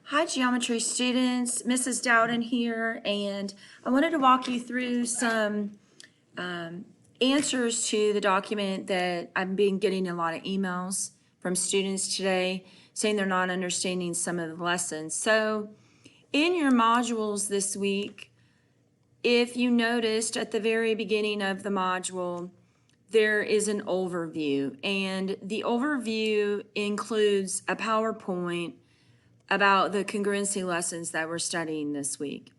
Hi, geometry students. Mrs. Dowden here, and I wanted to walk you through some answers to the document that I've been getting a lot of emails from students today saying they're not understanding some of the lessons. So in your modules this week, if you noticed at the very beginning of the module, there is an overview, and the overview includes a PowerPoint about the congruency lessons that we're studying this week.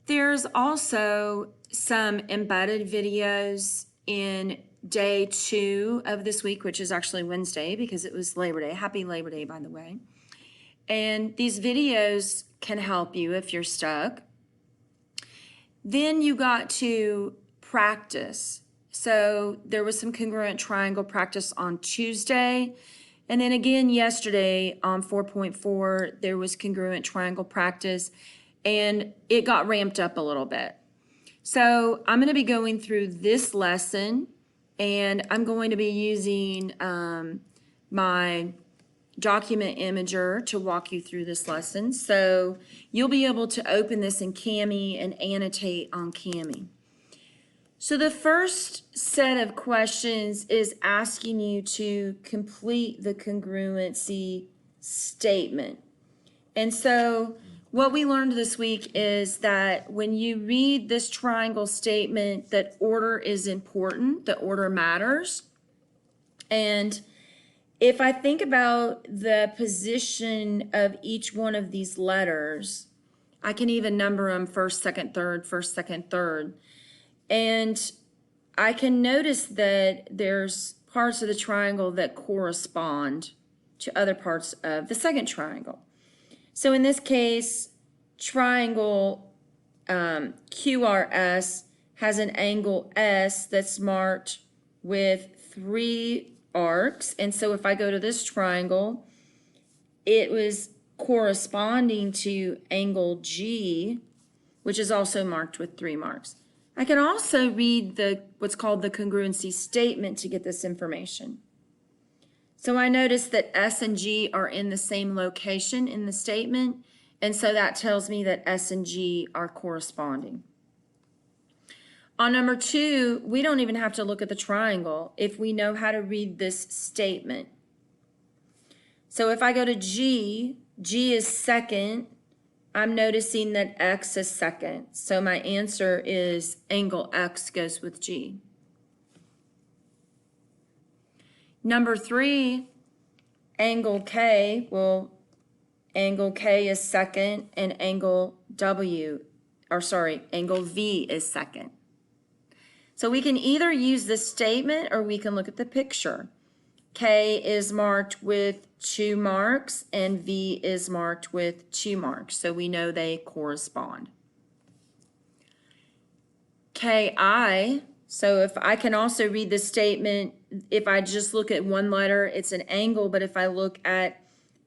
There's also some embedded videos in day 2 of this week, which is actually Wednesday because it was Labor Day. Happy Labor Day, by the way. And these videos can help you if you're stuck. Then you got to practice. So there was some congruent triangle practice on Tuesday. And then again yesterday on 4.4, there was congruent triangle practice, and it got ramped up a little bit. So I'm going to be going through this lesson, and I'm going to be using my document imager to walk you through this lesson. So you'll be able to open this in Kami and annotate on Kami. So the first set of questions is asking you to complete the congruency statement. And so what we learned this week is that when you read this triangle statement, that order is important, that order matters. And if I think about the position of each one of these letters, I can even number them first, second, third, first, second, third. And I can notice that there's parts of the triangle that correspond to other parts of the second triangle. So in this case, triangle QRS has an angle S that's marked with 3 arcs. And so if I go to this triangle, it was corresponding to angle G, which is also marked with 3 marks. I can also read what's called the congruency statement to get this information. So I notice that S and G are in the same location in the statement, and so that tells me that S and G are corresponding. On number 2, we don't even have to look at the triangle if we know how to read this statement. So if I go to G, G is second. I'm noticing that X is second. So my answer is angle X goes with G. Number 3, angle K. Well, angle K is second and angle V is second. So we can either use this statement or we can look at the picture. K is marked with 2 marks and V is marked with 2 marks, so we know they correspond. KI, so if I can also read the statement, if I just look at one letter, it's an angle, but if I look at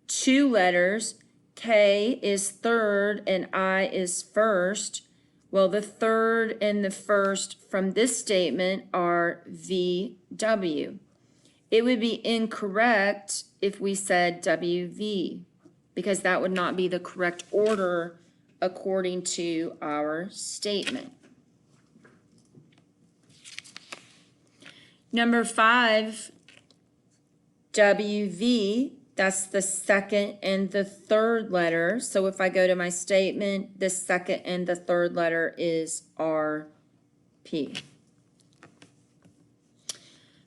2 letters, K is third and I is first. Well, the third and the first from this statement are VW. It would be incorrect if we said WV, because that would not be the correct order according to our statement. Number 5, WV, that's the second and the third letter. So if I go to my statement, the second and the third letter is RP.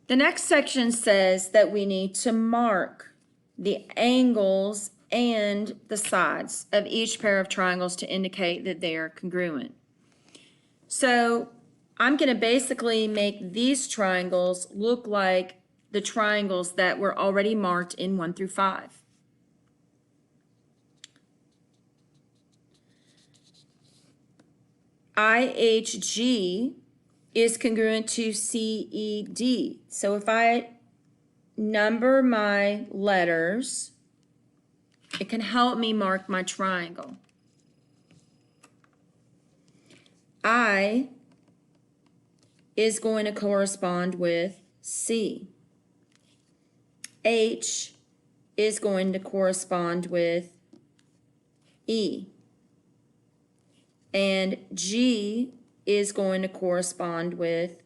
The next section says that we need to mark the angles and the sides of each pair of triangles to indicate that they are congruent. So I'm going to basically make these triangles look like the triangles that were already marked in 1 through 5. IHG is congruent to CED. So if I number my letters, it can help me mark my triangle. I is going to correspond with C. H is going to correspond with E. And G is going to correspond with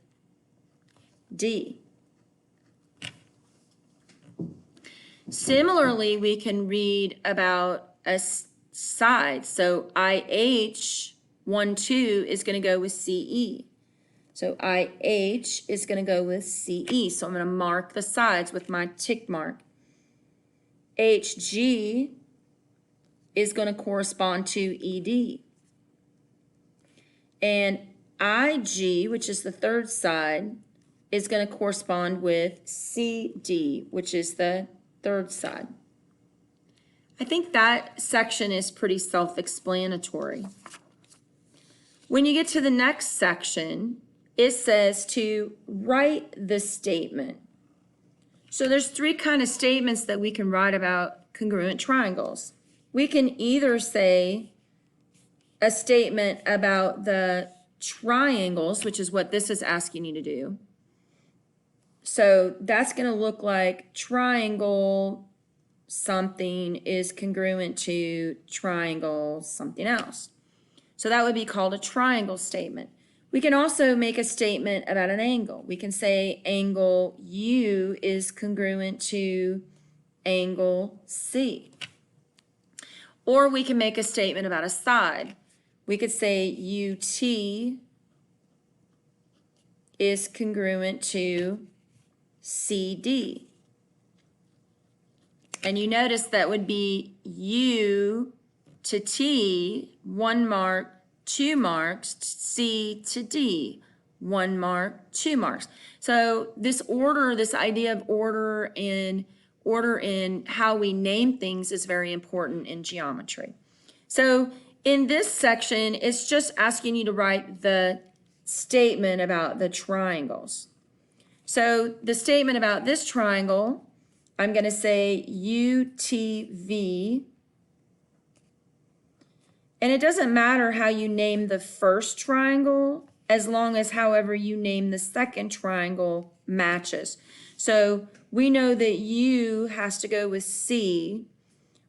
D. Similarly, we can read about a side. So IH 1, 2 is going to go with CE. So IH is going to go with CE. So I'm going to mark the sides with my tick mark. HG is going to correspond to ED. And IG, which is the third side, is going to correspond with CD, which is the third side. I think that section is pretty self-explanatory. When you get to the next section, it says to write the statement. So there's three kind of statements that we can write about congruent triangles. We can either say a statement about the triangles, which is what this is asking you to do. So that's going to look like triangle something is congruent to triangle something else. So that would be called a triangle statement. We can also make a statement about an angle. We can say angle U is congruent to angle C. Or we can make a statement about a side. We could say UT is congruent to CD. And you notice that would be U to T, 1 mark, 2 marks, C to D, 1 mark, 2 marks. So this order, this idea of order in how we name things is very important in geometry. So in this section, it's just asking you to write the statement about the triangles. So the statement about this triangle, I'm going to say UTV. And it doesn't matter how you name the first triangle, as long as however you name the second triangle matches. So we know that U has to go with C.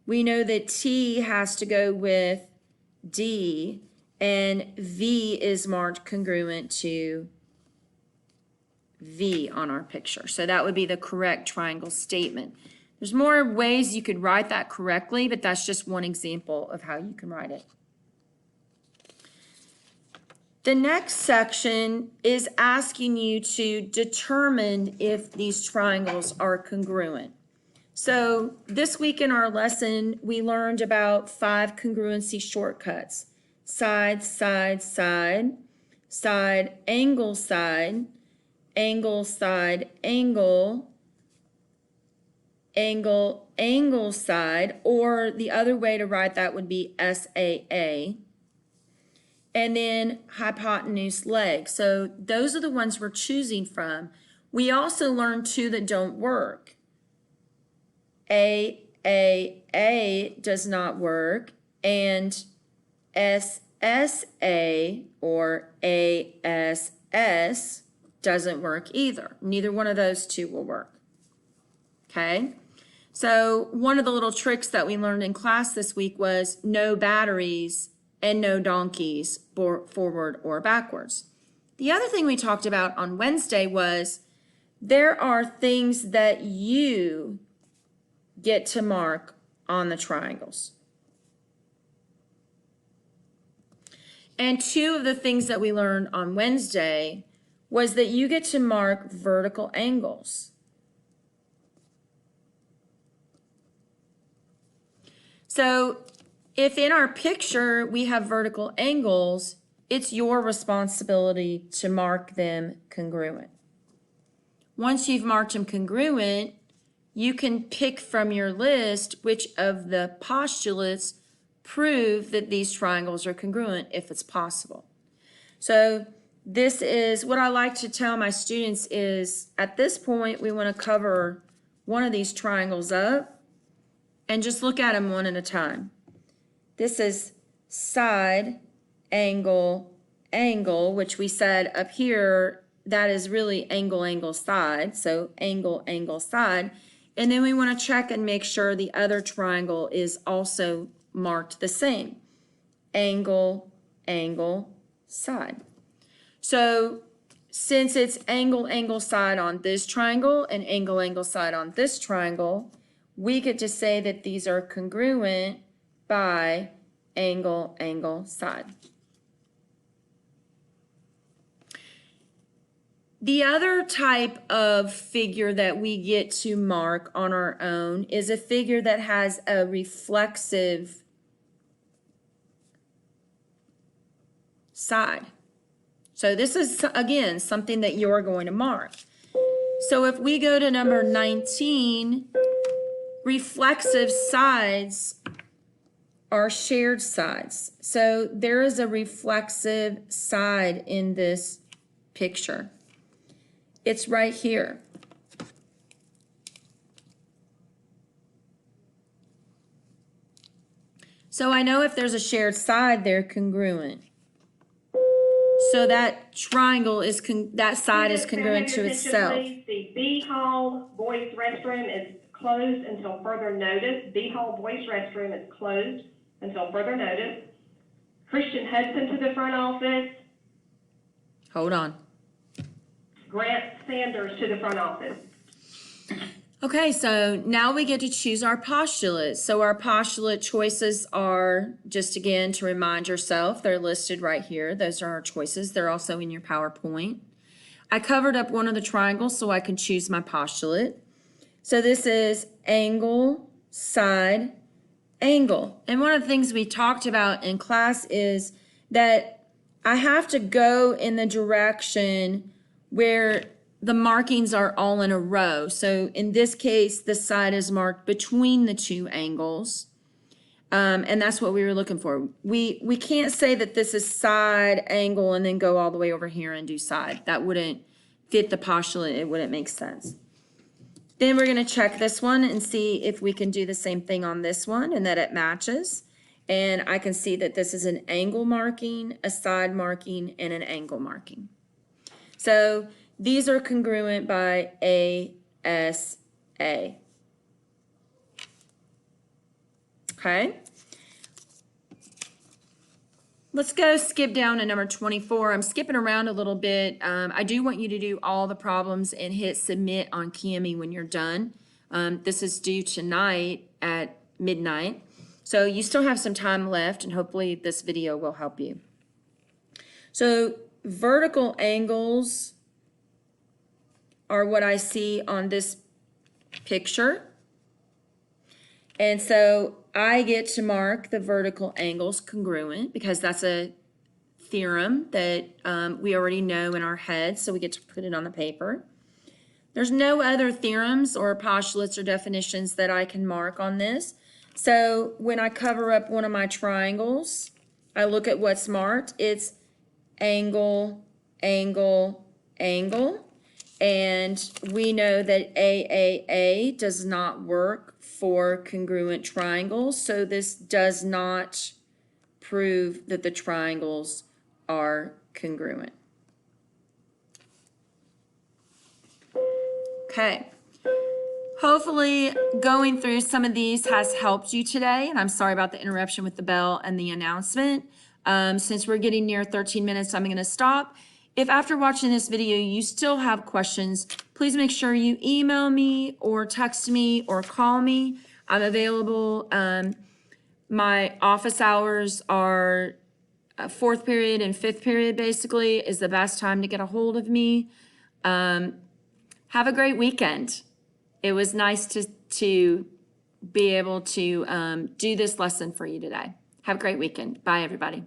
We know that T has to go with D. And V is marked congruent to V on our picture. So that would be the correct triangle statement. There's more ways you could write that correctly, but that's just one example of how you can write it. The next section is asking you to determine if these triangles are congruent. So this week in our lesson, we learned about 5 congruency shortcuts. Side, side, side, side, angle, side, angle, side, angle, angle, angle, side, or the other way to write that would be SAA. And then hypotenuse leg. So those are the ones we're choosing from. We also learned 2 that don't work. AAA does not work, and SSA or ASS doesn't work either. Neither one of those 2 will work. Okay? So one of the little tricks that we learned in class this week was no batteries and no donkeys forward or backwards. The other thing we talked about on Wednesday was there are things that you get to mark on the triangles. And 2 of the things that we learned on Wednesday was that you get to mark vertical angles. So if in our picture we have vertical angles, it's your responsibility to mark them congruent. Once you've marked them congruent, you can pick from your list which of the postulates prove that these triangles are congruent if it's possible. So this is what I like to tell my students is at this point we want to cover one of these triangles up and just look at them one at a time. This is side, angle, angle, which we said up here, that is really angle, angle, side. So angle, angle, side. And then we want to check and make sure the other triangle is also marked the same. Angle, angle, side. So since it's angle, angle, side on this triangle and angle, angle, side on this triangle, we get to say that these are congruent by angle, angle, side. The other type of figure that we get to mark on our own is a figure that has a reflexive side. So this is, again, something that you're going to mark. So if we go to number 19, reflexive sides are shared sides. So there is a reflexive side in this picture. It's right here. So I know if there's a shared side, they're congruent. So that triangle is, that side is congruent to itself. Please. The B Hall Boys Restroom is closed until further notice. B Hall Boys Restroom is closed until further notice. Christian Hudson to the front office. Hold on. Grant Sanders to the front office. Okay, so now we get to choose our postulate. So our postulate choices are, just again to remind yourself, they're listed right here. Those are our choices. They're also in your PowerPoint. I covered up one of the triangles so I can choose my postulate. So this is angle, side, angle. And one of the things we talked about in class is that I have to go in the direction where the markings are all in a row. So in this case, the side is marked between the two angles. And that's what we were looking for. We can't say that this is side, angle, and then go all the way over here and do side. That wouldn't fit the postulate. It wouldn't make sense. Then we're going to check this one and see if we can do the same thing on this one and that it matches. And I can see that this is an angle marking, a side marking, and an angle marking. So these are congruent by ASA. Okay. Let's go skip down to number 24. I'm skipping around a little bit. I do want you to do all the problems and hit submit on Cami when you're done. This is due tonight at midnight. So you still have some time left, and hopefully this video will help you. So vertical angles are what I see on this picture. And so I get to mark the vertical angles congruent because that's a theorem that we already know in our head, so we get to put it on the paper. There's no other theorems or postulates or definitions that I can mark on this. So when I cover up one of my triangles, I look at what's marked. It's angle, angle, angle. And we know that AAA does not work for congruent triangles, so this does not prove that the triangles are congruent. Okay. Hopefully going through some of these has helped you today, and I'm sorry about the interruption with the bell and the announcement. Since we're getting near 13 minutes, I'm going to stop. If after watching this video you still have questions, please make sure you email me or text me or call me. I'm available. My office hours are fourth period and fifth period basically is the best time to get a hold of me. Have a great weekend. It was nice to be able to do this lesson for you today. Have a great weekend. Bye, everybody.